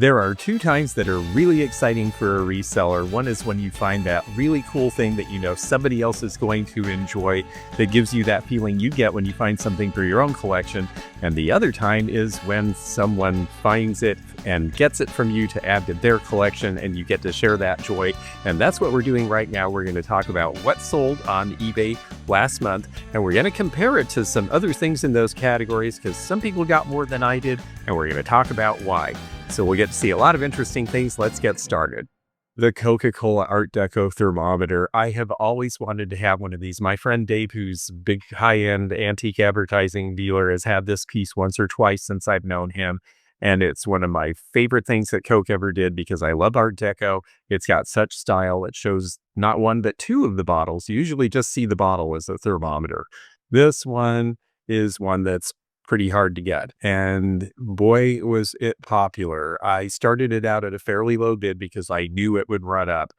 There are two times that are really exciting for a reseller. One is when you find that really cool thing that you know somebody else is going to enjoy, that gives you that feeling you get when you find something for your own collection. And the other time is when someone finds it and gets it from you to add to their collection, and you get to share that joy. And that's what we're doing right now. We're going to talk about what sold on eBay last month, and we're going to compare it to some other things in those categories because some people got more than I did, and we're going to talk about why. So we'll get to see a lot of interesting things. Let's get started. The Coca-Cola Art Deco thermometer. I have always wanted to have one of these. My friend Dave, who's a big high-end antique advertising dealer, has had this piece once or twice since I've known him. And it's one of my favorite things that Coke ever did because I love Art Deco. It's got such style. It shows not one, but two of the bottles. You usually just see the bottle as a thermometer. This one is one that's pretty hard to get. And boy, was it popular. I started it out at a fairly low bid because I knew it would run up,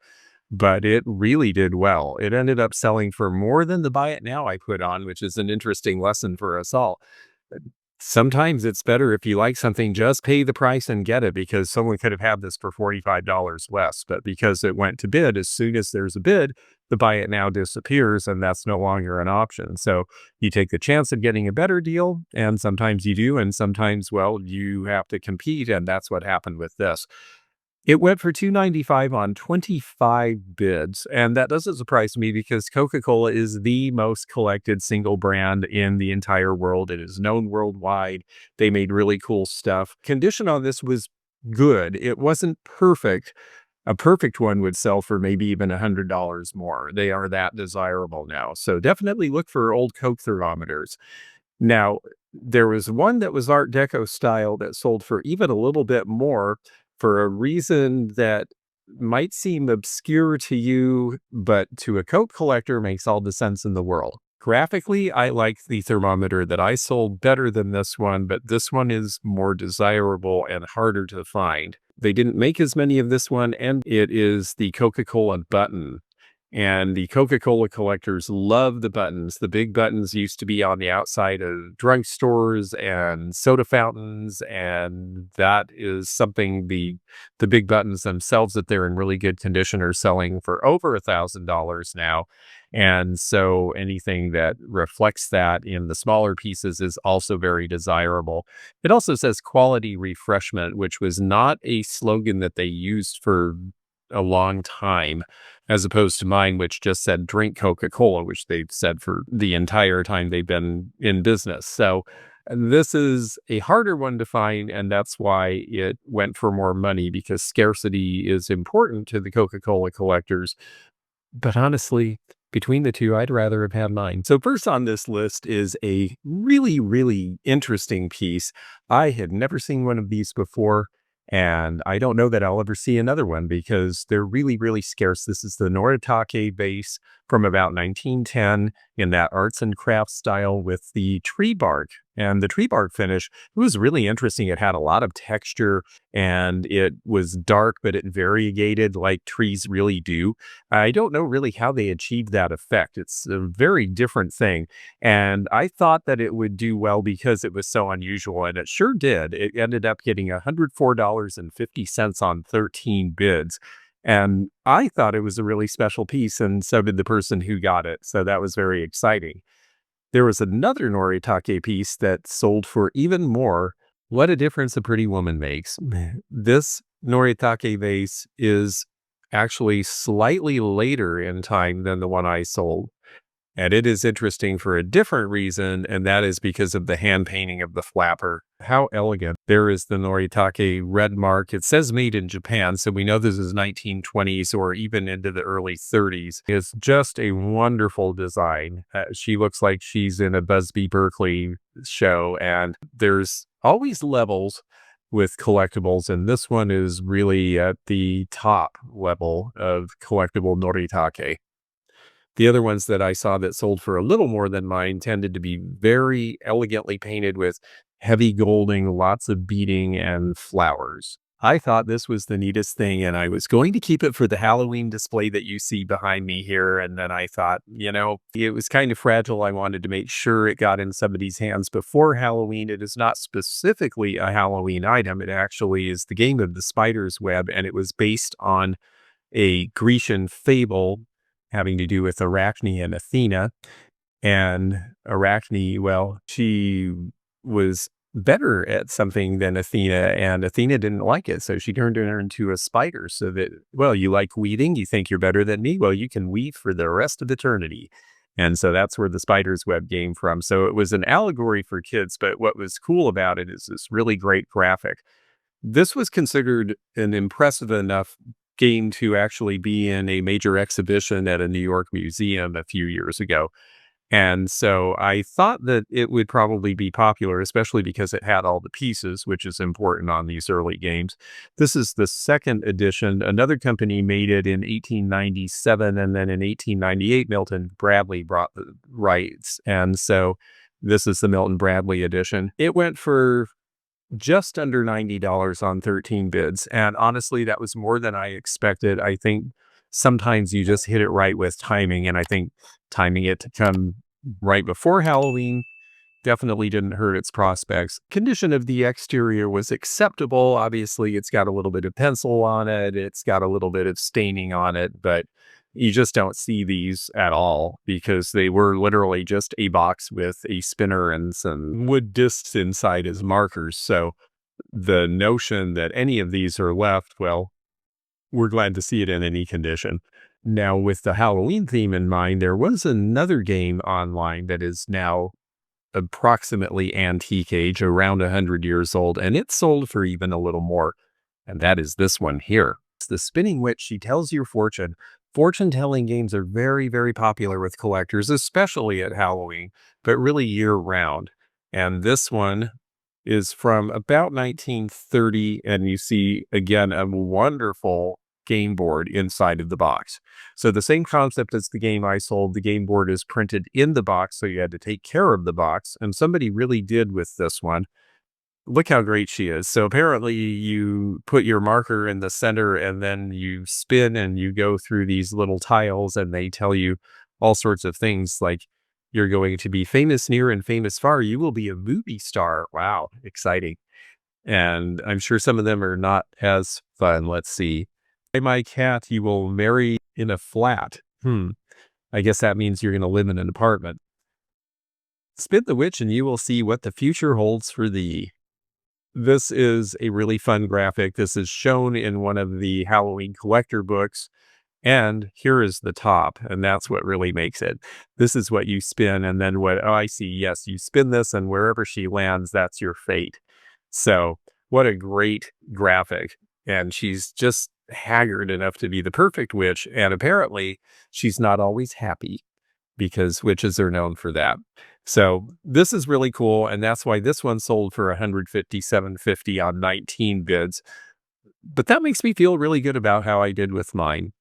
but it really did well. It ended up selling for more than the buy it now I put on, which is an interesting lesson for us all. Sometimes it's better if you like something, just pay the price and get it, because someone could have had this for $45 less. But because it went to bid, as soon as there's a bid, the buy it now disappears, and that's no longer an option. So you take the chance of getting a better deal, and sometimes you do, and sometimes, well, you have to compete, and that's what happened with this. It went for $295 on 25 bids, and that doesn't surprise me because Coca-Cola is the most collected single brand in the entire world. It is known worldwide. They made really cool stuff. Condition on this was good. It wasn't perfect. A perfect one would sell for maybe even $100 more. They are that desirable now. So definitely look for old Coke thermometers. Now, there was one that was Art Deco style that sold for even a little bit more, for a reason that might seem obscure to you, but to a Coke collector makes all the sense in the world. Graphically, I like the thermometer that I sold better than this one, but this one is more desirable and harder to find. They didn't make as many of this one, and it is the Coca-Cola button. And the Coca-Cola collectors love the buttons. The big buttons used to be on the outside of drugstores and soda fountains, and that is something the big buttons themselves, that they're in really good condition, are selling for over $1,000 now. And so anything that reflects that in the smaller pieces is also very desirable. It also says quality refreshment, which was not a slogan that they used for a long time, as opposed to mine, which just said drink Coca-Cola, which they've said for the entire time they've been in business. So this is a harder one to find, and that's why it went for more money, because scarcity is important to the Coca-Cola collectors. But honestly, between the two, I'd rather have had mine. So first on this list is a really, really interesting piece. I had never seen one of these before, and I don't know that I'll ever see another one because they're really, really scarce. This is the Noritake vase from about 1910 in that arts and crafts style with the tree bark. And the tree bark finish, it was really interesting. It had a lot of texture, and it was dark, but it variegated like trees really do. I don't know really how they achieved that effect. It's a very different thing. And I thought that it would do well because it was so unusual, and it sure did. It ended up getting $104.50 on 13 bids. And I thought it was a really special piece, and so did the person who got it. So that was very exciting. There was another Noritake piece that sold for even more. What a difference a pretty woman makes. This Noritake vase is actually slightly later in time than the one I sold. And it is interesting for a different reason, and that is because of the hand painting of the flapper. How elegant. There is the Noritake red mark. It says made in Japan, so we know this is 1920s or even into the early 30s. It's just a wonderful design. She looks like she's in a Busby Berkeley show, and there's always levels with collectibles, and this one is really at the top level of collectible Noritake. The other ones that I saw that sold for a little more than mine tended to be very elegantly painted with heavy golding, lots of beading, and flowers. I thought this was the neatest thing, and I was going to keep it for the Halloween display that you see behind me here. And then I thought, it was kind of fragile. I wanted to make sure it got in somebody's hands before Halloween. It is not specifically a Halloween item. It actually is the game of the spider's web, and it was based on a Grecian fable having to do with Arachne and Athena. And Arachne, well, she was better at something than Athena, and Athena didn't like it. So she turned her into a spider so that, well, you like weaving? You think you're better than me? Well, you can weave for the rest of eternity. And so that's where the spider's web came from. So it was an allegory for kids, but what was cool about it is this really great graphic. This was considered an impressive enough game to actually be in a major exhibition at a New York museum a few years ago. And so I thought that it would probably be popular, especially because it had all the pieces, which is important on these early games. This is the second edition. Another company made it in 1897, and then in 1898, Milton Bradley brought the rights. And so this is the Milton Bradley edition. It went for just under $90 on 13 bids. And honestly, that was more than I expected. I think sometimes you just hit it right with timing. And I think timing it to come right before Halloween definitely didn't hurt its prospects. Condition of the exterior was acceptable. Obviously, it's got a little bit of pencil on it. It's got a little bit of staining on it, but you just don't see these at all because they were literally just a box with a spinner and some wood discs inside as markers. So the notion that any of these are left, well, we're glad to see it in any condition. Now, with the Halloween theme in mind, there was another game online that is now approximately antique age, around 100 years old, and it sold for even a little more. And that is this one here. It's the Spinning Witch. She tells your fortune. Fortune-telling games are very, very popular with collectors, especially at Halloween, but really year-round. And this one is from about 1930, and you see, again, a wonderful game board inside of the box. So the same concept as the game I sold, the game board is printed in the box, so you had to take care of the box, and somebody really did with this one. Look how great she is. So apparently you put your marker in the center and then you spin and you go through these little tiles and they tell you all sorts of things like you're going to be famous near and famous far. You will be a movie star. Wow, exciting. And I'm sure some of them are not as fun. Let's see. By my cat, you will marry in a flat. I guess that means you're going to live in an apartment. Spin the witch and you will see what the future holds for thee. This is a really fun graphic. This is shown in one of the Halloween collector books. And here is the top, and that's what really makes it. This is what you spin, and then oh, I see, yes, you spin this, and wherever she lands, that's your fate. So, what a great graphic. And she's just haggard enough to be the perfect witch, and apparently, she's not always happy, because witches are known for that. So this is really cool, and that's why this one sold for $157.50 on 19 bids. But that makes me feel really good about how I did with mine.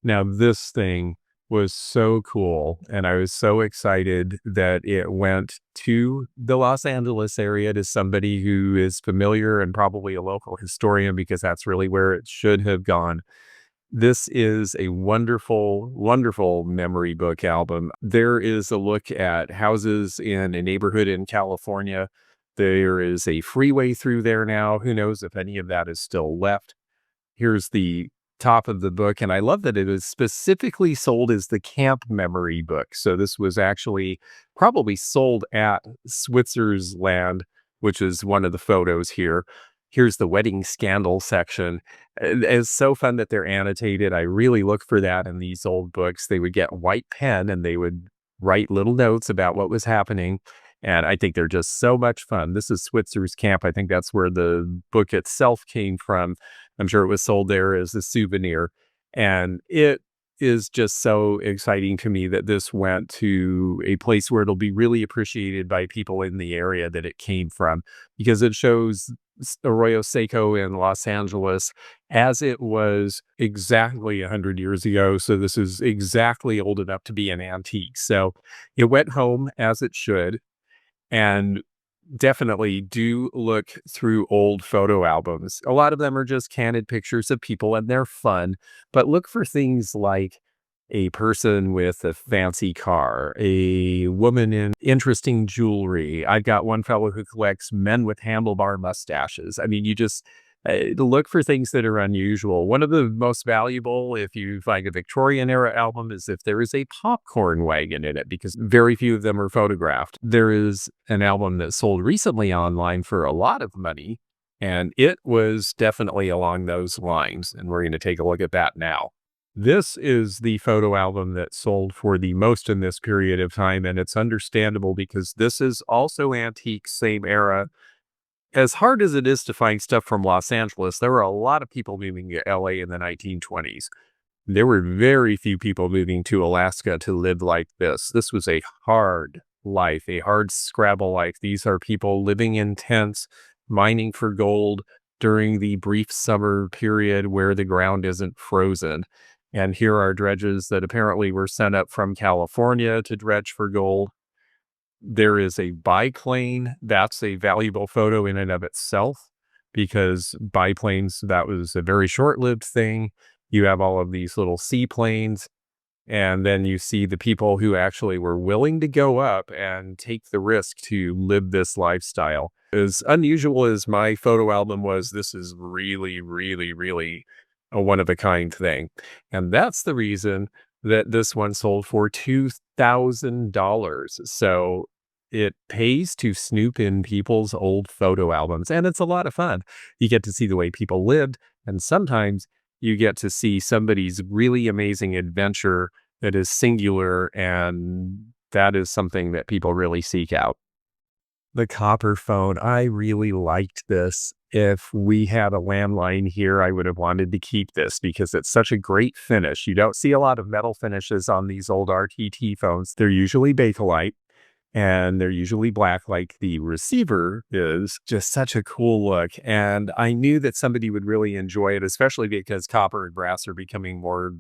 Now, this thing was so cool, and I was so excited that it went to the Los Angeles area to somebody who is familiar and probably a local historian, because that's really where it should have gone. This is a wonderful, wonderful memory book album. There is a look at houses in a neighborhood in California. There is a freeway through there now. Who knows if any of that is still left. Here's the top of the book, and I love that it is specifically sold as the camp memory book. So this was actually probably sold at Switzer's Land, which is one of the photos here. Here's the wedding scandal section. It's so fun that they're annotated. I really look for that in these old books. They would get white pen and they would write little notes about what was happening. And I think they're just so much fun. This is Switzer's Camp. I think that's where the book itself came from. I'm sure it was sold there as a souvenir. And it is just so exciting to me that this went to a place where it'll be really appreciated by people in the area that it came from, because it shows Arroyo Seco in Los Angeles as it was exactly 100 years ago. So this is exactly old enough to be an antique. So it went home as it should. And Definitely do look through old photo albums. A lot of them are just candid pictures of people and they're fun, but look for things like a person with a fancy car, a woman in interesting jewelry. I've got one fellow who collects men with handlebar mustaches. I mean, you just look for things that are unusual. One of the most valuable, if you find a Victorian era album, is if there is a popcorn wagon in it, because very few of them are photographed. There is an album that sold recently online for a lot of money, and it was definitely along those lines. And we're going to take a look at that now. This is the photo album that sold for the most in this period of time, and it's understandable because this is also antique, same era. As hard as it is to find stuff from Los Angeles, there were a lot of people moving to LA in the 1920s. There were very few people moving to Alaska to live like this. This was a hard life, a hard scrabble life. These are people living in tents, mining for gold during the brief summer period where the ground isn't frozen. And here are dredges that apparently were sent up from California to dredge for gold. There is a biplane. That's a valuable photo in and of itself because biplanes, that was a very short-lived thing. You have all of these little seaplanes, and then you see the people who actually were willing to go up and take the risk to live this lifestyle. As unusual as my photo album was, this is really, really, really a one-of-a-kind thing. And that's the reason that this one sold for $2,000. So it pays to snoop in people's old photo albums, and it's a lot of fun. You get to see the way people lived, and sometimes you get to see somebody's really amazing adventure that is singular, and that is something that people really seek out. The copper phone, I really liked this. If we had a landline here, I would have wanted to keep this because it's such a great finish. You don't see a lot of metal finishes on these old RTT phones. They're usually Bakelite and they're usually black like the receiver is. Just such a cool look, and I knew that somebody would really enjoy it, especially because copper and brass are becoming more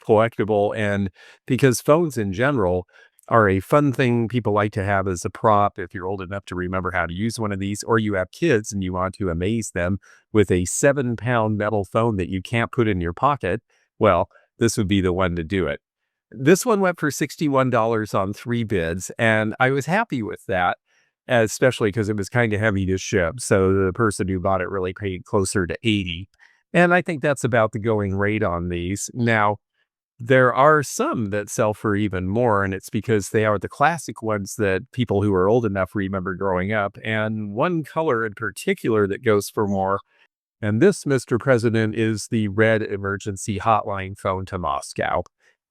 collectible, and because phones in general are a fun thing people like to have as a prop if you're old enough to remember how to use one of these, or you have kids and you want to amaze them with a 7-pound metal phone that you can't put in your pocket. Well, this would be the one to do it. This one went for $61 on 3 bids, and I was happy with that, especially because it was kinda heavy to ship, so the person who bought it really paid closer to 80, and I think that's about the going rate on these. Now, there are some that sell for even more, and it's because they are the classic ones that people who are old enough remember growing up, and one color in particular that goes for more, and this, Mr. President, is the red emergency hotline phone to Moscow.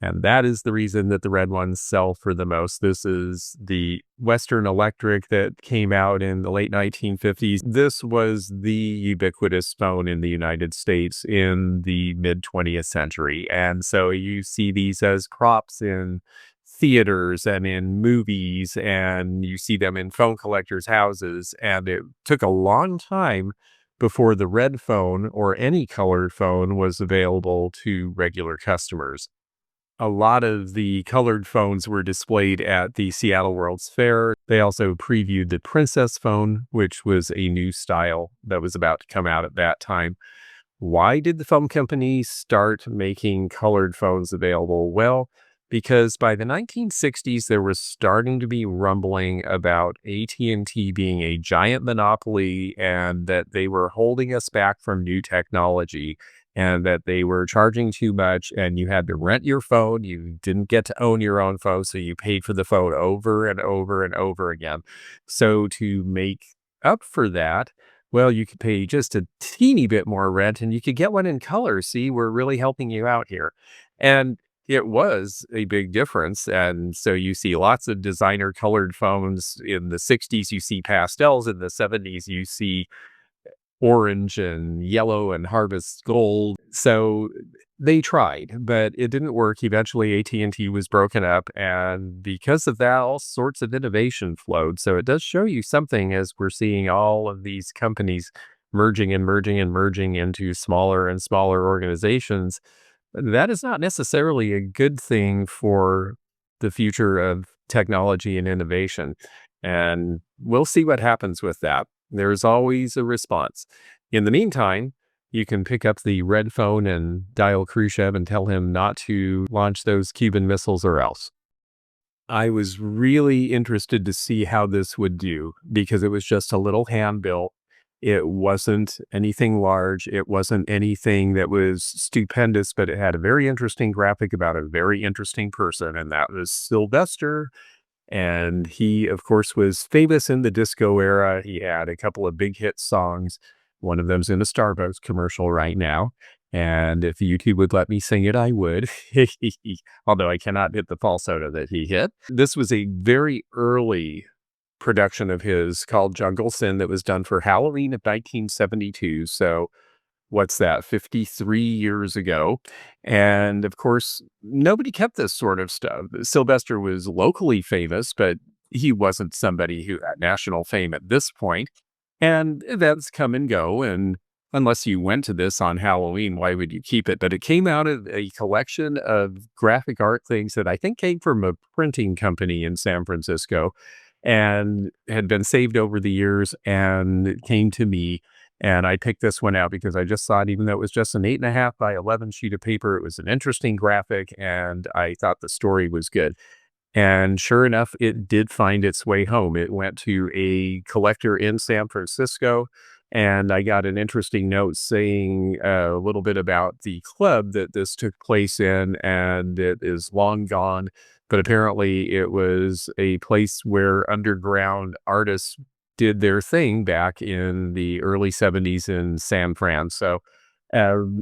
And that is the reason that the red ones sell for the most. This is the Western Electric that came out in the late 1950s. This was the ubiquitous phone in the United States in the mid 20th century. And so you see these as props in theaters and in movies, and you see them in phone collectors' houses. And it took a long time before the red phone or any colored phone was available to regular customers. A lot of the colored phones were displayed at the Seattle World's Fair. They also previewed the Princess phone, which was a new style that was about to come out at that time. Why did the phone company start making colored phones available? Well, because by the 1960s, there was starting to be rumbling about AT&T being a giant monopoly and that they were holding us back from new technology and that they were charging too much and you had to rent your phone. You didn't get to own your own phone, so you paid for the phone over and over and over again. So to make up for that, well, you could pay just a teeny bit more rent and you could get one in color. See, we're really helping you out here. And it was a big difference. And so you see lots of designer colored phones in the 60s, you see pastels in the 70s, you see orange and yellow and harvest gold. So they tried, but it didn't work. Eventually, AT&T was broken up, and because of that, all sorts of innovation flowed. So it does show you something as we're seeing all of these companies merging and merging and merging into smaller and smaller organizations. That is not necessarily a good thing for the future of technology and innovation. And we'll see what happens with that. There's always a response. In the meantime, you can pick up the red phone and dial Khrushchev and tell him not to launch those Cuban missiles or else. I was really interested to see how this would do because it was just a little handbill. It wasn't anything large. It wasn't anything that was stupendous, but it had a very interesting graphic about a very interesting person, and that was Sylvester. And he, of course, was famous in the disco era. He had a couple of big hit songs. One of them's in a Starbucks commercial right now. And if YouTube would let me sing it, I would. Although I cannot hit the falsetto that he hit. This was a very early production of his called Jungle Sin that was done for Halloween of 1972. So what's that, 53 years ago. And of course, nobody kept this sort of stuff. Sylvester was locally famous, but he wasn't somebody who had national fame at this point. And events come and go. And unless you went to this on Halloween, why would you keep it? But it came out of a collection of graphic art things that I think came from a printing company in San Francisco and had been saved over the years, and it came to me. And I picked this one out because I just thought, even though it was just an 8.5 by 11 sheet of paper, it was an interesting graphic, and I thought the story was good. And sure enough, it did find its way home. It went to a collector in San Francisco, and I got an interesting note saying a little bit about the club that this took place in, and it is long gone. But apparently, it was a place where underground artists did their thing back in the early 70s in San Fran. So,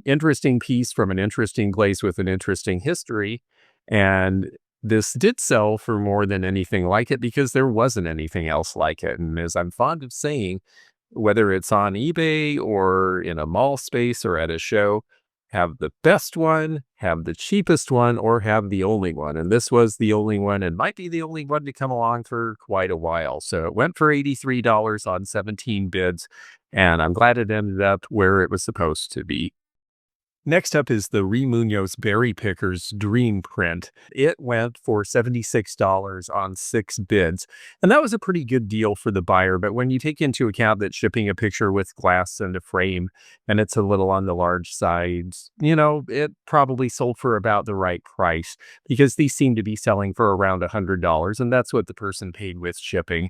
interesting piece from an interesting place with an interesting history. And this did sell for more than anything like it because there wasn't anything else like it. And as I'm fond of saying, whether it's on eBay or in a mall space or at a show, have the best one, have the cheapest one, or have the only one. And this was the only one and might be the only one to come along for quite a while. So it went for $83 on 17 bids, and I'm glad it ended up where it was supposed to be. Next up is the Munoz Berry Pickers Dream Print. It went for $76 on 6 bids, and that was a pretty good deal for the buyer. But when you take into account that shipping a picture with glass and a frame, and it's a little on the large side, it probably sold for about the right price because these seem to be selling for around $100, and that's what the person paid with shipping.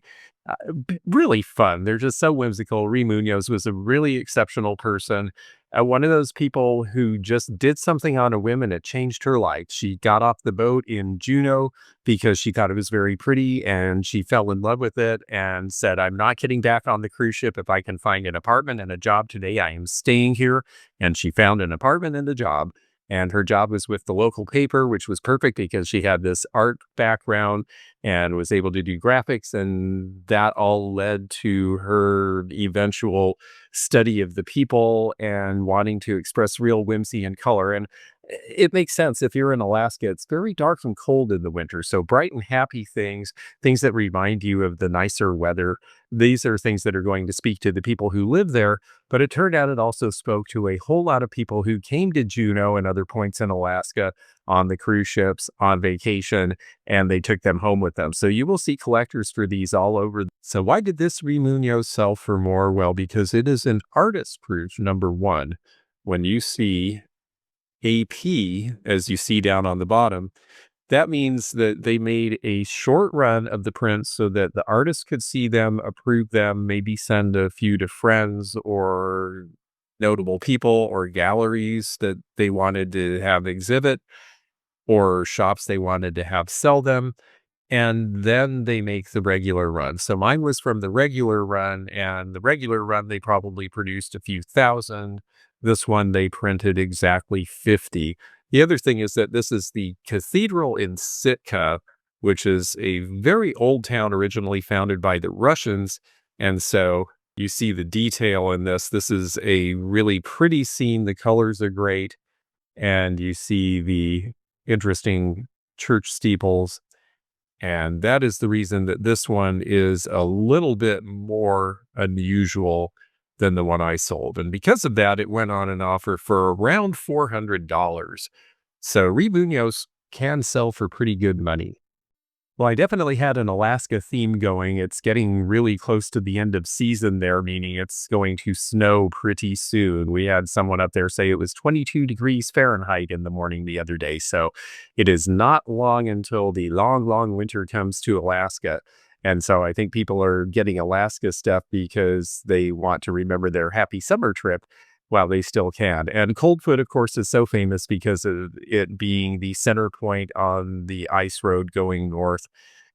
Really fun. They're just so whimsical. Munoz was a really exceptional person, one of those people who just did something on a whim and it changed her life. She got off the boat in Juneau because she thought it was very pretty and she fell in love with it and said, I'm not getting back on the cruise ship. If I can find an apartment and a job today, I am staying here. And she found an apartment and a job. And her job was with the local paper, which was perfect because she had this art background and was able to do graphics. And that all led to her eventual study of the people and wanting to express real whimsy and color. And it makes sense. If you're in Alaska, it's very dark and cold in the winter. So bright and happy things, things that remind you of the nicer weather, these are things that are going to speak to the people who live there. But it turned out it also spoke to a whole lot of people who came to Juneau and other points in Alaska on the cruise ships on vacation, and they took them home with them. So you will see collectors for these all over. So why did this Munoz sell for more? Well, because it is an artist proof, number one. When you see AP, as you see down on the bottom, that means that they made a short run of the prints so that the artist could see them, approve them, maybe send a few to friends or notable people or galleries that they wanted to have exhibit or shops they wanted to have sell them. And then they make the regular run. So mine was from the regular run, and the regular run, they probably produced a few thousand. This one, they printed exactly 50. The other thing is that this is the cathedral in Sitka, which is a very old town originally founded by the Russians. And so you see the detail in this. This is a really pretty scene. The colors are great. And you see the interesting church steeples. And that is the reason that this one is a little bit more unusual than the one I sold. And because of that, it went on an offer for around $400. So Munoz can sell for pretty good money. Well, I definitely had an Alaska theme going. It's getting really close to the end of season there, meaning it's going to snow pretty soon. We had someone up there say it was 22 degrees Fahrenheit in the morning the other day. So it is not long until the long, long winter comes to Alaska. And so I think people are getting Alaska stuff because they want to remember their happy summer trip while they still can. And Coldfoot, of course, is so famous because of it being the center point on the ice road going north,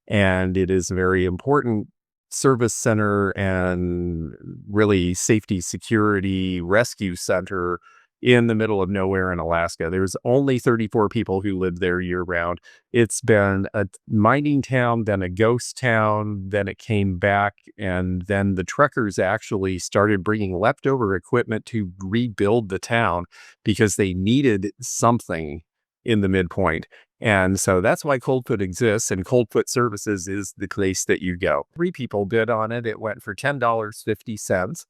and it is a very important service center and really safety, security, rescue center in the middle of nowhere in Alaska. There's only 34 people who live there year round. It's been a mining town, then a ghost town, then it came back, and then the truckers actually started bringing leftover equipment to rebuild the town because they needed something in the midpoint. And so that's why Coldfoot exists, and Coldfoot Services is the place that you go. Three people bid on it. It went for $10.50.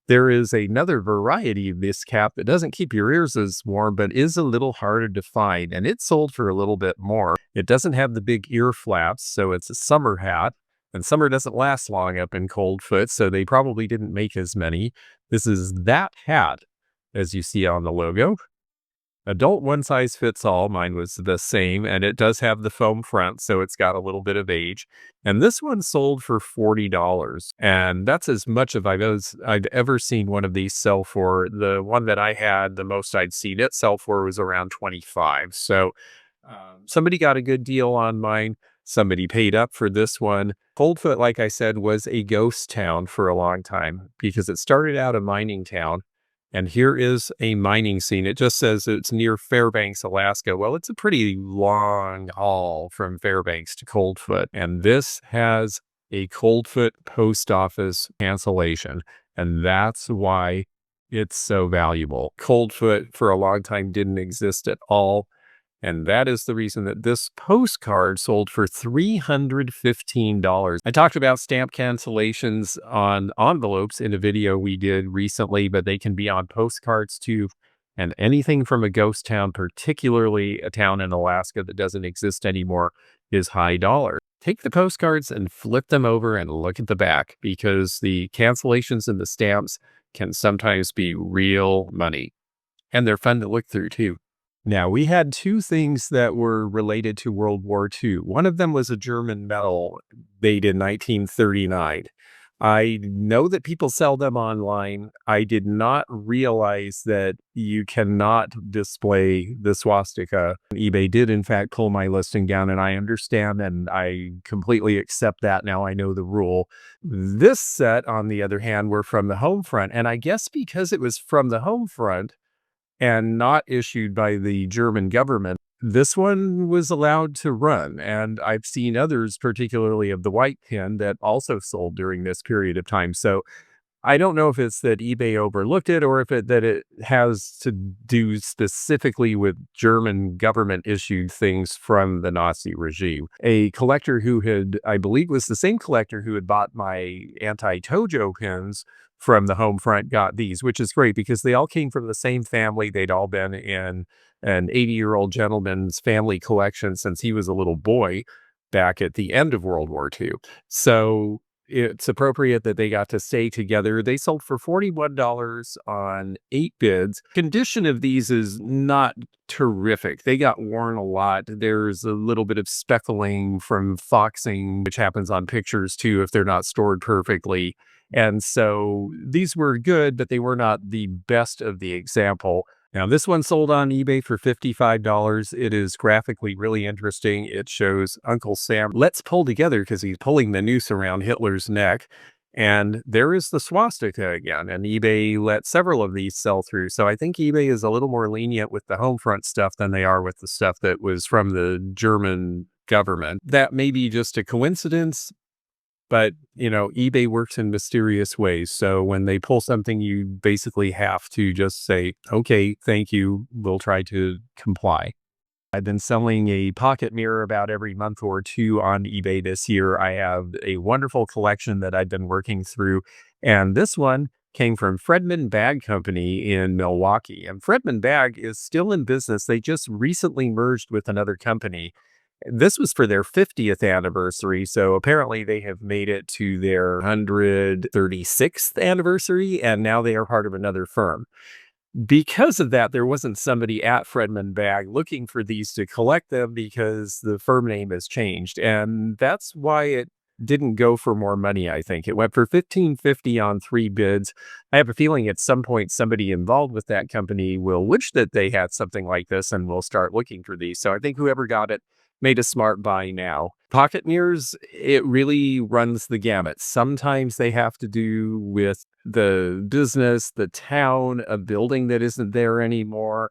There is another variety of this cap that doesn't keep your ears as warm, but is a little harder to find, and it sold for a little bit more. It doesn't have the big ear flaps, so it's a summer hat, and summer doesn't last long up in Coldfoot, so they probably didn't make as many. This is that hat, as you see on the logo. Adult one size fits all. Mine was the same, and it does have the foam front, so it's got a little bit of age. And this one sold for $40, and that's as much of I'd ever seen one of these sell for. The one that I had, the most I'd seen it sell for was around 25. So somebody got a good deal on mine. Somebody paid up for this one. Coldfoot, like I said, was a ghost town for a long time because it started out a mining town. And here is a mining scene. It just says it's near Fairbanks, Alaska. Well, it's a pretty long haul from Fairbanks to Coldfoot. And this has a Coldfoot post office cancellation. And that's why it's so valuable. Coldfoot for a long time didn't exist at all. And that is the reason that this postcard sold for $315. I talked about stamp cancellations on envelopes in a video we did recently, but they can be on postcards too. And anything from a ghost town, particularly a town in Alaska that doesn't exist anymore, is high dollar. Take the postcards and flip them over and look at the back, because the cancellations and the stamps can sometimes be real money. And they're fun to look through too. Now, we had two things that were related to World War II. One of them was a German medal made in 1939. I know that people sell them online. I did not realize that you cannot display the swastika. eBay did, in fact, pull my listing down, and I understand and I completely accept that. Now I know the rule. This set, on the other hand, were from the home front. And I guess because it was from the home front, and not issued by the German government, this one was allowed to run. And I've seen others, particularly of the white pin, that also sold during this period of time. So I don't know if it's that eBay overlooked it or if it has to do specifically with German government issued things from the Nazi regime. A collector who had, I believe was the same collector who had bought my anti-Tojo pins from the home front, got these, which is great because they all came from the same family. They'd all been in an 80-year-old gentleman's family collection since he was a little boy back at the end of World War II. So it's appropriate that they got to stay together. They sold for $41 on 8 bids. Condition of these is not terrific. They got worn a lot. There's a little bit of speckling from foxing, which happens on pictures too if they're not stored perfectly. And so these were good, but they were not the best of the example. Now, this one sold on eBay for $55. It is graphically really interesting. It shows Uncle Sam, let's pull together, because he's pulling the noose around Hitler's neck. And there is the swastika again. And eBay let several of these sell through. So I think eBay is a little more lenient with the home front stuff than they are with the stuff that was from the German government. That may be just a coincidence. But, eBay works in mysterious ways. So when they pull something, you basically have to just say, okay, thank you. We'll try to comply. I've been selling a pocket mirror about every month or two on eBay this year. I have a wonderful collection that I've been working through. And this one came from Fredman Bag Company in Milwaukee. And Fredman Bag is still in business. They just recently merged with another company. This was for their 50th anniversary, so apparently they have made it to their 136th anniversary, and now they are part of another firm. Because of that, there wasn't somebody at Fredman Bag looking for these to collect them because the firm name has changed, and that's why it didn't go for more money, I think. It went for 1550 on 3 bids. I have a feeling at some point somebody involved with that company will wish that they had something like this and will start looking for these. So I think whoever got it made a smart buy now. Pocket mirrors, it really runs the gamut. Sometimes they have to do with the business, the town, a building that isn't there anymore.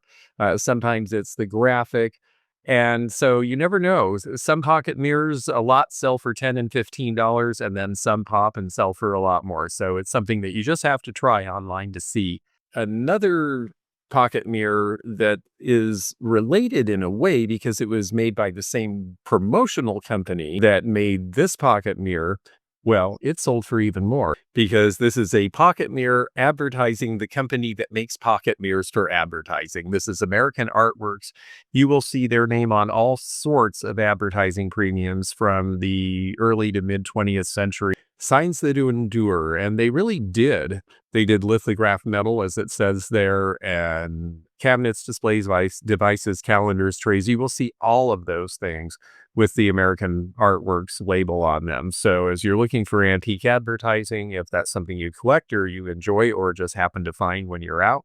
Sometimes it's the graphic. And so you never know. Some pocket mirrors, a lot sell for $10 and $15, and then some pop and sell for a lot more. So it's something that you just have to try online to see. Another pocket mirror that is related in a way because it was made by the same promotional company that made this pocket mirror. Well, it sold for even more because this is a pocket mirror advertising the company that makes pocket mirrors for advertising. This is American Artworks. You will see their name on all sorts of advertising premiums from the early to mid 20th century. Signs that do endure, and they really did. They did lithograph metal, as it says there, and cabinets, displays, devices, calendars, trays. You will see all of those things with the American Artworks label on them. So as you're looking for antique advertising, if that's something you collect or you enjoy or just happen to find when you're out,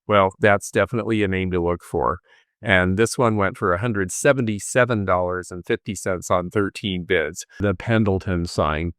well, that's definitely a name to look for. And this one went for $177.50 on 13 bids. The Pendleton sign.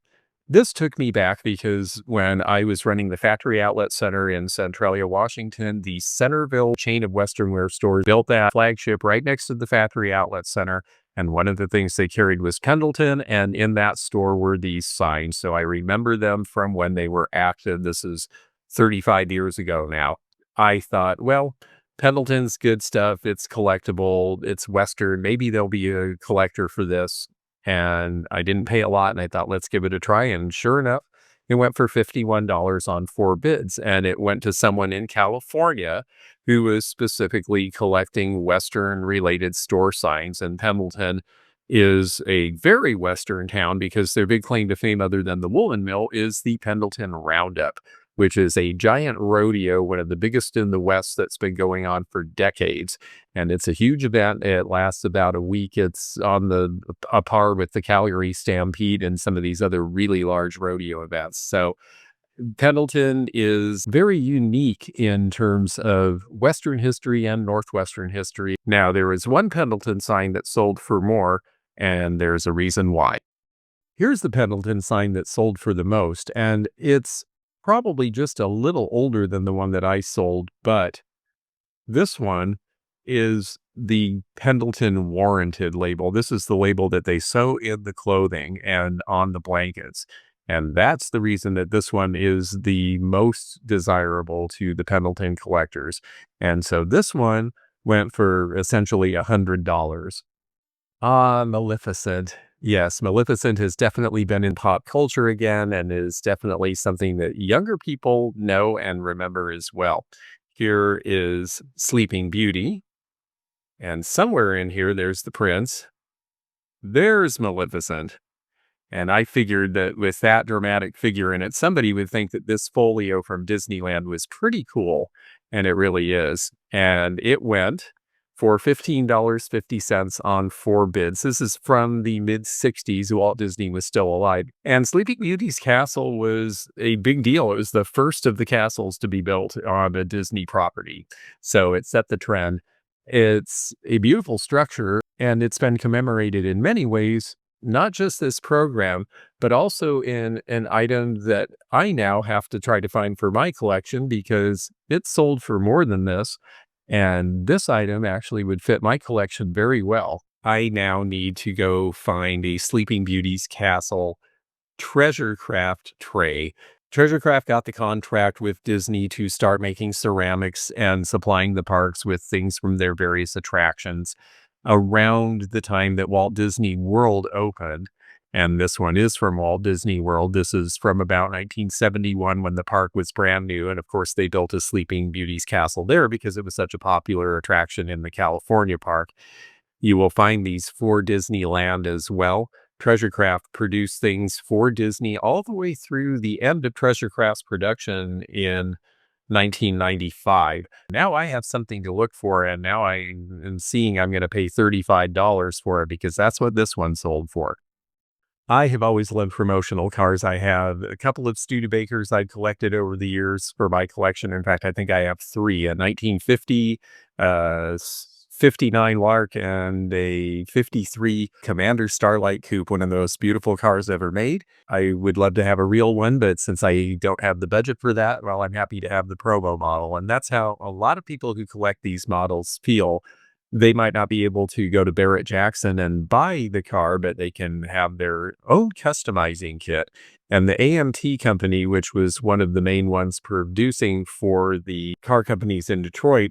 This took me back because when I was running the Factory Outlet Center in Centralia, Washington, the Centerville chain of Western wear stores built that flagship right next to the Factory Outlet Center. And one of the things they carried was Pendleton, and in that store were these signs. So I remember them from when they were active. This is 35 years ago now. I thought, well, Pendleton's good stuff. It's collectible. It's Western. Maybe there'll be a collector for this. And I didn't pay a lot, and I thought, let's give it a try. And sure enough, it went for $51 on 4 bids. And it went to someone in California who was specifically collecting Western-related store signs. And Pendleton is a very Western town because their big claim to fame, other than the woolen mill, is the Pendleton Roundup, which is a giant rodeo, one of the biggest in the West that's been going on for decades. And it's a huge event. It lasts about a week. It's on a par with the Calgary Stampede and some of these other really large rodeo events. So Pendleton is very unique in terms of Western history and Northwestern history. Now, there is one Pendleton sign that sold for more, and there's a reason why. Here's the Pendleton sign that sold for the most, and it's probably just a little older than the one that I sold, but this one is the Pendleton Warranted label. This is the label that they sew in the clothing and on the blankets. And that's the reason that this one is the most desirable to the Pendleton collectors. And so this one went for essentially $100. Ah, Maleficent. Yes, Maleficent has definitely been in pop culture again and is definitely something that younger people know and remember as well. Here is Sleeping Beauty, and somewhere in here, there's the prince. There's Maleficent. And I figured that with that dramatic figure in it, somebody would think that this folio from Disneyland was pretty cool, and it really is. And it went for $15.50 on 4 bids. This is from the mid-60s. Walt Disney was still alive. And Sleeping Beauty's castle was a big deal. It was the first of the castles to be built on a Disney property. So it set the trend. It's a beautiful structure, and it's been commemorated in many ways, not just this program, but also in an item that I now have to try to find for my collection because it sold for more than this. And this item actually would fit my collection very well. I now need to go find a Sleeping Beauty's Castle treasure craft tray. Treasure Craft got the contract with Disney to start making ceramics and supplying the parks with things from their various attractions around the time that Walt Disney World opened. And this one is from Walt Disney World. This is from about 1971 when the park was brand new. And of course, they built a Sleeping Beauty's Castle there because it was such a popular attraction in the California park. You will find these for Disneyland as well. Treasure Craft produced things for Disney all the way through the end of Treasure Craft's production in 1995. Now I have something to look for, and now I am seeing I'm going to pay $35 for it because that's what this one sold for. I have always loved promotional cars. I have a couple of Studebakers I've collected over the years for my collection. In fact, I think I have three, a 1950, 59 Lark, and a 53 Commander Starlight Coupe, one of the most beautiful cars ever made. I would love to have a real one, but since I don't have the budget for that, well, I'm happy to have the promo model. And that's how a lot of people who collect these models feel. They might not be able to go to Barrett Jackson and buy the car, but they can have their own customizing kit. And the AMT company, which was one of the main ones producing for the car companies in Detroit,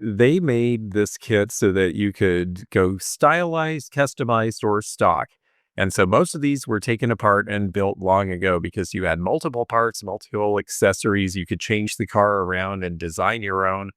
they made this kit so that you could go stylized, customized, or stock. And so most of these were taken apart and built long ago because you had multiple parts, multiple accessories. You could change the car around and design your own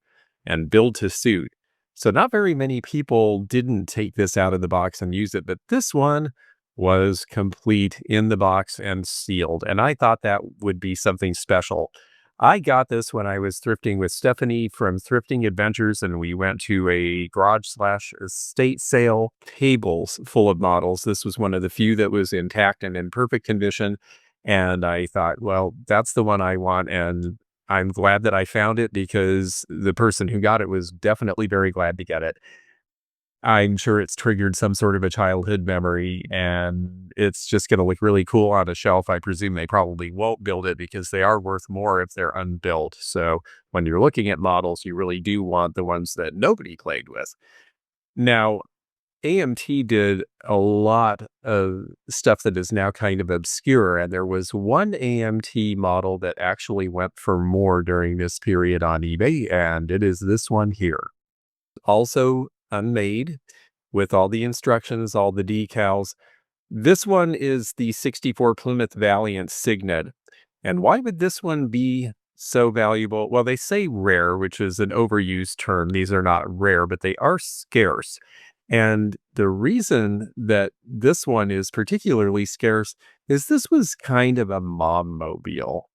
and build to suit. So not very many people didn't take this out of the box and use it, but this one was complete in the box and sealed. And I thought that would be something special. I got this when I was thrifting with Stephanie from Thrifting Adventures, and we went to a garage slash estate sale, tables full of models. This was one of the few that was intact and in perfect condition. And I thought, well, that's the one I want. And I'm glad that I found it because the person who got it was definitely very glad to get it. I'm sure it's triggered some sort of a childhood memory, and it's just going to look really cool on a shelf. I presume they probably won't build it because they are worth more if they're unbuilt. So when you're looking at models, you really do want the ones that nobody played with. Now, AMT did a lot of stuff that is now kind of obscure, and there was one AMT model that actually went for more during this period on eBay, and it is this one here. Also unmade with all the instructions, all the decals. This one is the 64 Plymouth Valiant Signet. And why would this one be so valuable? Well, they say rare, which is an overused term. These are not rare, but they are scarce. And the reason that this one is particularly scarce is this was kind of a mom mobile.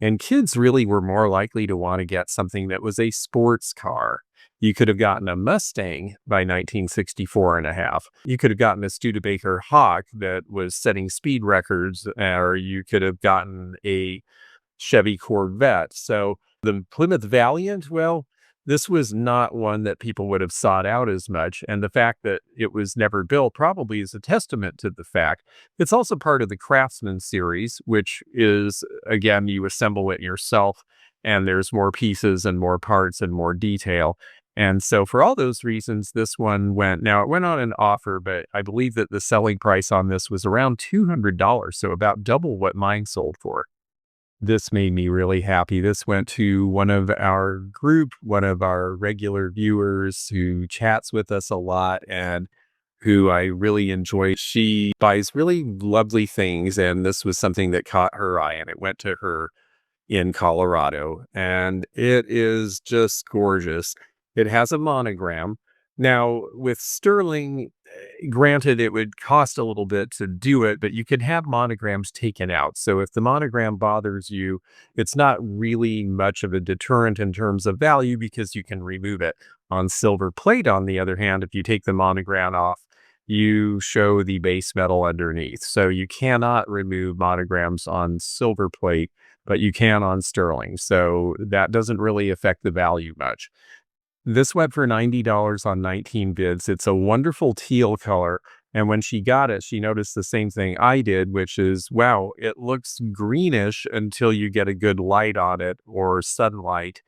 And kids really were more likely to want to get something that was a sports car. You could have gotten a Mustang by 1964 and a half. You could have gotten a Studebaker Hawk that was setting speed records, or you could have gotten a Chevy Corvette. So the Plymouth Valiant, well, this was not one that people would have sought out as much. And the fact that it was never built probably is a testament to the fact. It's also part of the Craftsman series, which is, again, you assemble it yourself and there's more pieces and more parts and more detail. And so for all those reasons, this one now it went on an offer, but I believe that the selling price on this was around $200. So about double what mine sold for. This made me really happy. This went to one of our group, one of our regular viewers who chats with us a lot and who I really enjoy. She buys really lovely things, and this was something that caught her eye, and it went to her in Colorado, and it is just gorgeous. It has a monogram. Now, with sterling, granted, it would cost a little bit to do it, but you can have monograms taken out. So if the monogram bothers you, it's not really much of a deterrent in terms of value because you can remove it. On silver plate, on the other hand, if you take the monogram off, you show the base metal underneath. So you cannot remove monograms on silver plate, but you can on sterling. So that doesn't really affect the value much. This went for $90 on 19 bids. It's a wonderful teal color. And when she got it, she noticed the same thing I did, which is, wow, it looks greenish until you get a good light on it or sunlight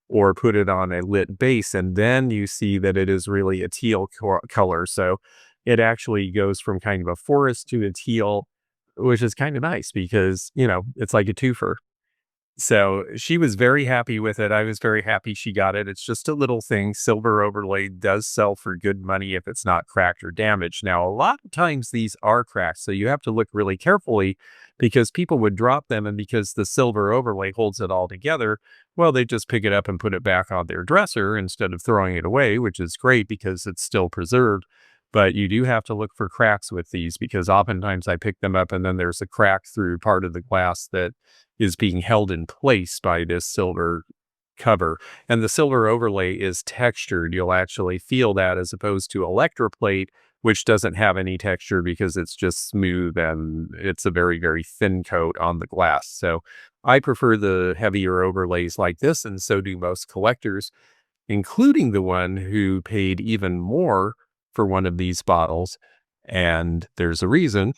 or put it on a lit base. And then you see that it is really a teal color. So it actually goes from kind of a forest to a teal, which is kind of nice because, it's like a twofer. So she was very happy with it. I was very happy she got it. It's just a little thing. Silver overlay does sell for good money if it's not cracked or damaged. Now, a lot of times these are cracked, so you have to look really carefully because people would drop them, and because the silver overlay holds it all together, well, they just pick it up and put it back on their dresser instead of throwing it away, which is great because it's still preserved. But you do have to look for cracks with these because oftentimes I pick them up and then there's a crack through part of the glass that is being held in place by this silver cover. And the silver overlay is textured. You'll actually feel that as opposed to electroplate, which doesn't have any texture because it's just smooth and it's a very, very thin coat on the glass. So I prefer the heavier overlays like this, and so do most collectors, including the one who paid even more for one of these bottles. And there's a reason.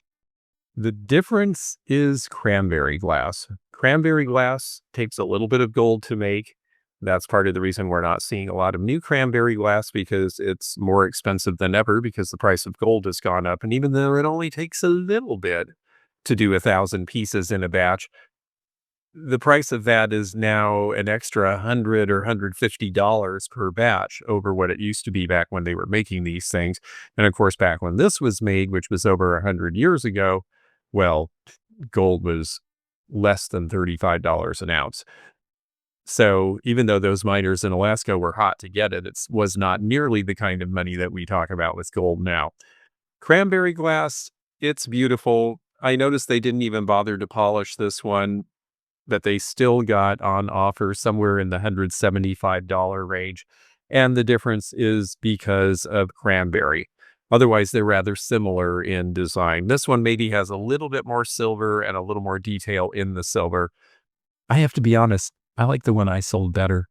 The difference is cranberry glass. Cranberry glass takes a little bit of gold to make. That's part of the reason we're not seeing a lot of new cranberry glass, because it's more expensive than ever because the price of gold has gone up. And even though it only takes a little bit to do 1,000 pieces in a batch, the price of that is now an extra $100 or $150 per batch over what it used to be back when they were making these things. And of course, back when this was made, which was over 100 years ago, well, gold was less than $35 an ounce. So even though those miners in Alaska were hot to get it, it was not nearly the kind of money that we talk about with gold now. Cranberry glass, it's beautiful. I noticed they didn't even bother to polish this one, that they still got on offer somewhere in the $175 range. And the difference is because of cranberry. Otherwise, they're rather similar in design. This one maybe has a little bit more silver and a little more detail in the silver. I have to be honest, I like the one I sold better.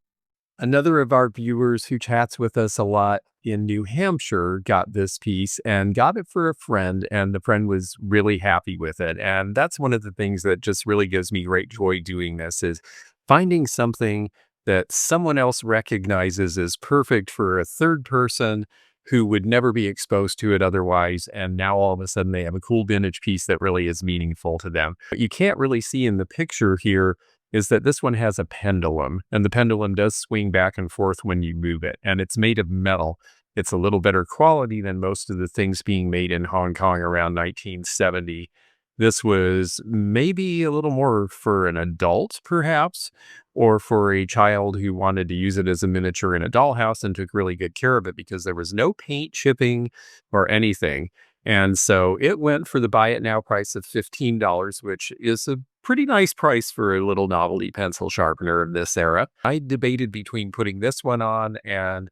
Another of our viewers who chats with us a lot in New Hampshire got this piece and got it for a friend, and the friend was really happy with it. And that's one of the things that just really gives me great joy doing this, is finding something that someone else recognizes as perfect for a third person who would never be exposed to it otherwise. And now all of a sudden they have a cool vintage piece that really is meaningful to them. What you can't really see in the picture here is that this one has a pendulum, and the pendulum does swing back and forth when you move it, and it's made of metal. It's a little better quality than most of the things being made in Hong Kong around 1970. This was maybe a little more for an adult, perhaps, or for a child who wanted to use it as a miniature in a dollhouse and took really good care of it, because there was no paint chipping or anything. And so it went for the buy it now price of $15, which is a pretty nice price for a little novelty pencil sharpener of this era. I debated between putting this one on and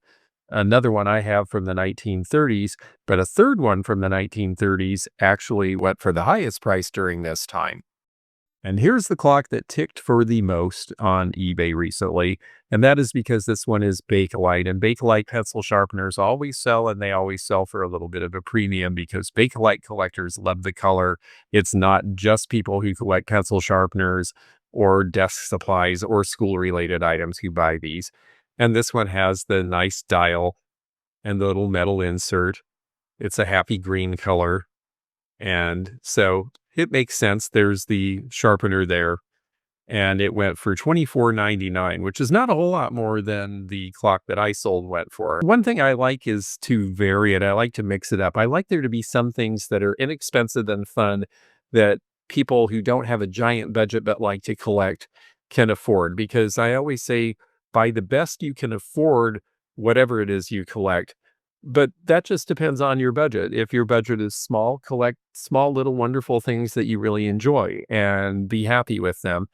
another one I have from the 1930s, but a third one from the 1930s actually went for the highest price during this time. And here's the clock that ticked for the most on eBay recently, and that is because this one is Bakelite, and Bakelite pencil sharpeners always sell, and they always sell for a little bit of a premium because Bakelite collectors love the color. It's not just people who collect pencil sharpeners or desk supplies or school-related items who buy these. And this one has the nice dial and the little metal insert. It's a happy green color. And so it makes sense. There's the sharpener there, and it went for $24.99, which is not a whole lot more than the clock that I sold went for. One thing I like is to vary it. I like to mix it up. I like there to be some things that are inexpensive and fun that people who don't have a giant budget but like to collect can afford, because I always say buy the best you can afford, whatever it is you collect. But that just depends on your budget. If your budget is small, collect small, little, wonderful things that you really enjoy and be happy with them.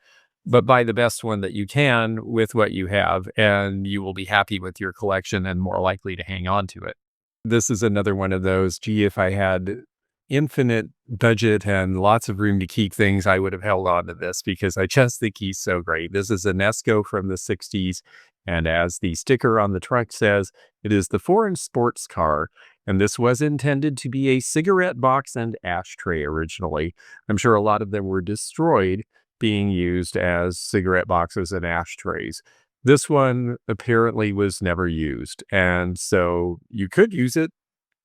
But buy the best one that you can with what you have, and you will be happy with your collection and more likely to hang on to it. This is another one of those, gee, if I had infinite budget and lots of room to keep things, I would have held on to this because I just think he's so great. This is a Nesco from the 60s. And as the sticker on the trunk says, it is the foreign sports car. And this was intended to be a cigarette box and ashtray originally. I'm sure a lot of them were destroyed, being used as cigarette boxes and ashtrays. This one apparently was never used. And so you could use it,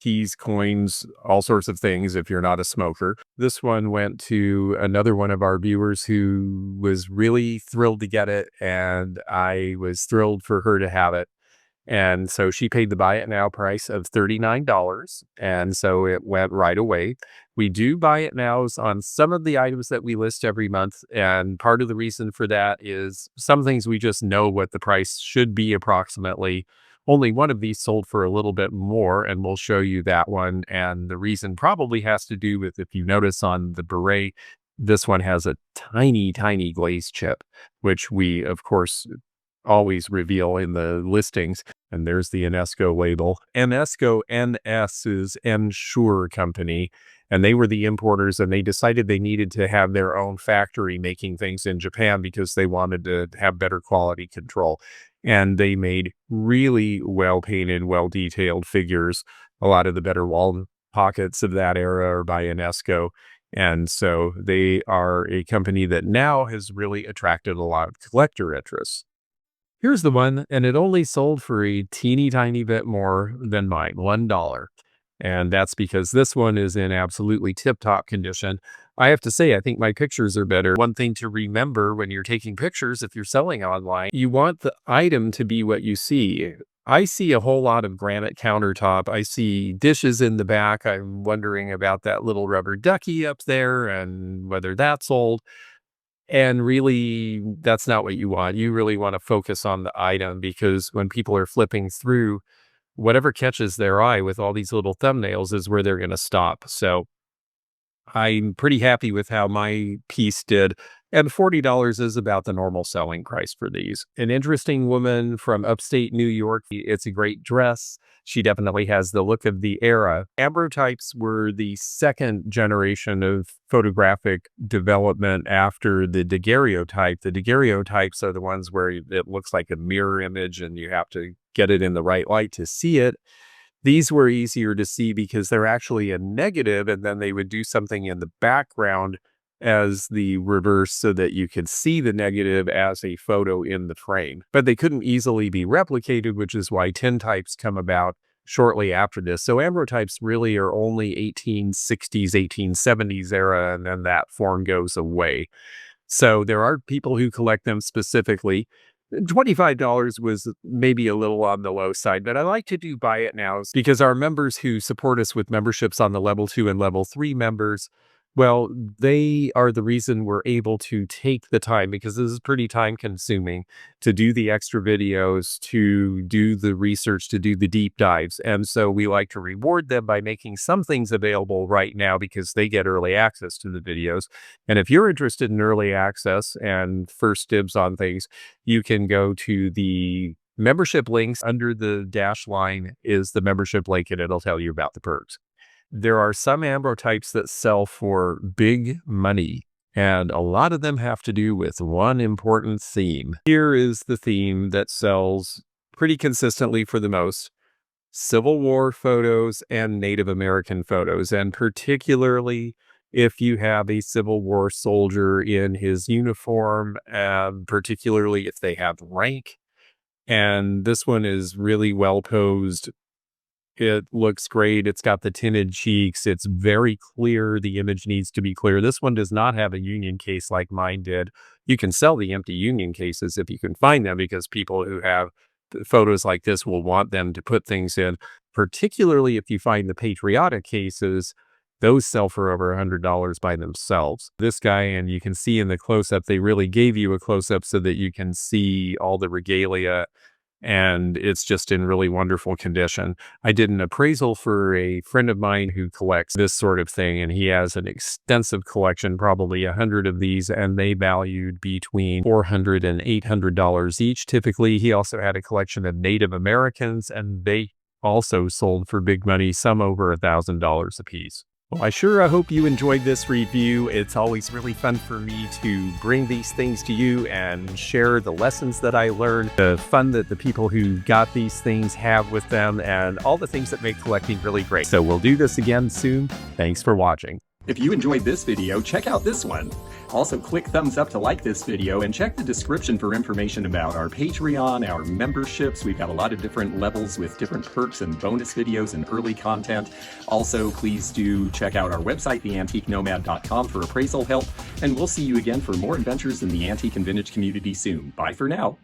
keys, coins, all sorts of things if you're not a smoker. This one went to another one of our viewers who was really thrilled to get it, and I was thrilled for her to have it. And so she paid the buy it now price of $39, and so it went right away. We do buy it nows on some of the items that we list every month, and part of the reason for that is some things we just know what the price should be approximately, Only one of these sold for a little bit more, and we'll show you that one. And the reason probably has to do with, if you notice on the beret, this one has a tiny, tiny glaze chip, which we, of course, always reveal in the listings. And there's the Enesco label. Enesco NS is Ensure Company, and they were the importers, and they decided they needed to have their own factory making things in Japan because they wanted to have better quality control. And they made really well painted, well detailed figures. A lot of the better wall pockets of that era are by Enesco. And so they are a company that now has really attracted a lot of collector interest. Here's the one, and it only sold for a teeny tiny bit more than mine, $1. And that's because this one is in absolutely tip-top condition. I have to say, I think my pictures are better. One thing to remember when you're taking pictures, if you're selling online, you want the item to be what you see. I see a whole lot of granite countertop. I see dishes in the back. I'm wondering about that little rubber ducky up there and whether that's old. And really, that's not what you want. You really want to focus on the item, because when people are flipping through, whatever catches their eye with all these little thumbnails is where they're going to stop. So I'm pretty happy with how my piece did. And $40 is about the normal selling price for these. An interesting woman from upstate New York. It's a great dress. She definitely has the look of the era. Ambrotypes were the second generation of photographic development after the daguerreotype. The daguerreotypes are the ones where it looks like a mirror image and you have to get it in the right light to see it. These were easier to see because they're actually a negative, and then they would do something in the background as the reverse so that you could see the negative as a photo in the frame. But they couldn't easily be replicated, which is why tintypes come about shortly after this. So ambrotypes really are only 1860s, 1870s era, and then that form goes away. So there are people who collect them specifically. $25 was maybe a little on the low side, but I like to do buy it now because our members who support us with memberships on the level 2 and level 3 members, well, they are the reason we're able to take the time, because this is pretty time consuming, to do the extra videos, to do the research, to do the deep dives. And so we like to reward them by making some things available right now because they get early access to the videos. And if you're interested in early access and first dibs on things, you can go to the membership links. Under the dash line is the membership link, and it'll tell you about the perks. There are some ambrotypes that sell for big money, and a lot of them have to do with one important theme. Here is the theme that sells pretty consistently for the most: Civil War photos and Native American photos, and particularly if you have a Civil War soldier in his uniform, particularly if they have rank. And this one is really well posed. It looks great. It's got the tinted cheeks. It's very clear. The image needs to be clear. This one does not have a union case like mine did. You can sell the empty union cases if you can find them, because people who have photos like this will want them to put things in, particularly if you find the patriotic cases. Those sell for over $100 by themselves. This guy, and you can see in the close-up, they really gave you a close-up so that you can see all the regalia, and it's just in really wonderful condition. I did an appraisal for a friend of mine who collects this sort of thing, and he has an extensive collection, probably 100 of these, and they valued between $400 and $800 each. Typically, he also had a collection of Native Americans, and they also sold for big money, some over $1,000 a piece. Well, I sure hope you enjoyed this review. It's always really fun for me to bring these things to you and share the lessons that I learned, the fun that the people who got these things have with them, and all the things that make collecting really great. So we'll do this again soon. Thanks for watching. If you enjoyed this video, check out this one. Also, click thumbs up to like this video, and check the description for information about our Patreon, our memberships. We've got a lot of different levels with different perks and bonus videos and early content. Also, please do check out our website, theantiquenomad.com, for appraisal help, and we'll see you again for more adventures in the antique and vintage community soon. Bye for now.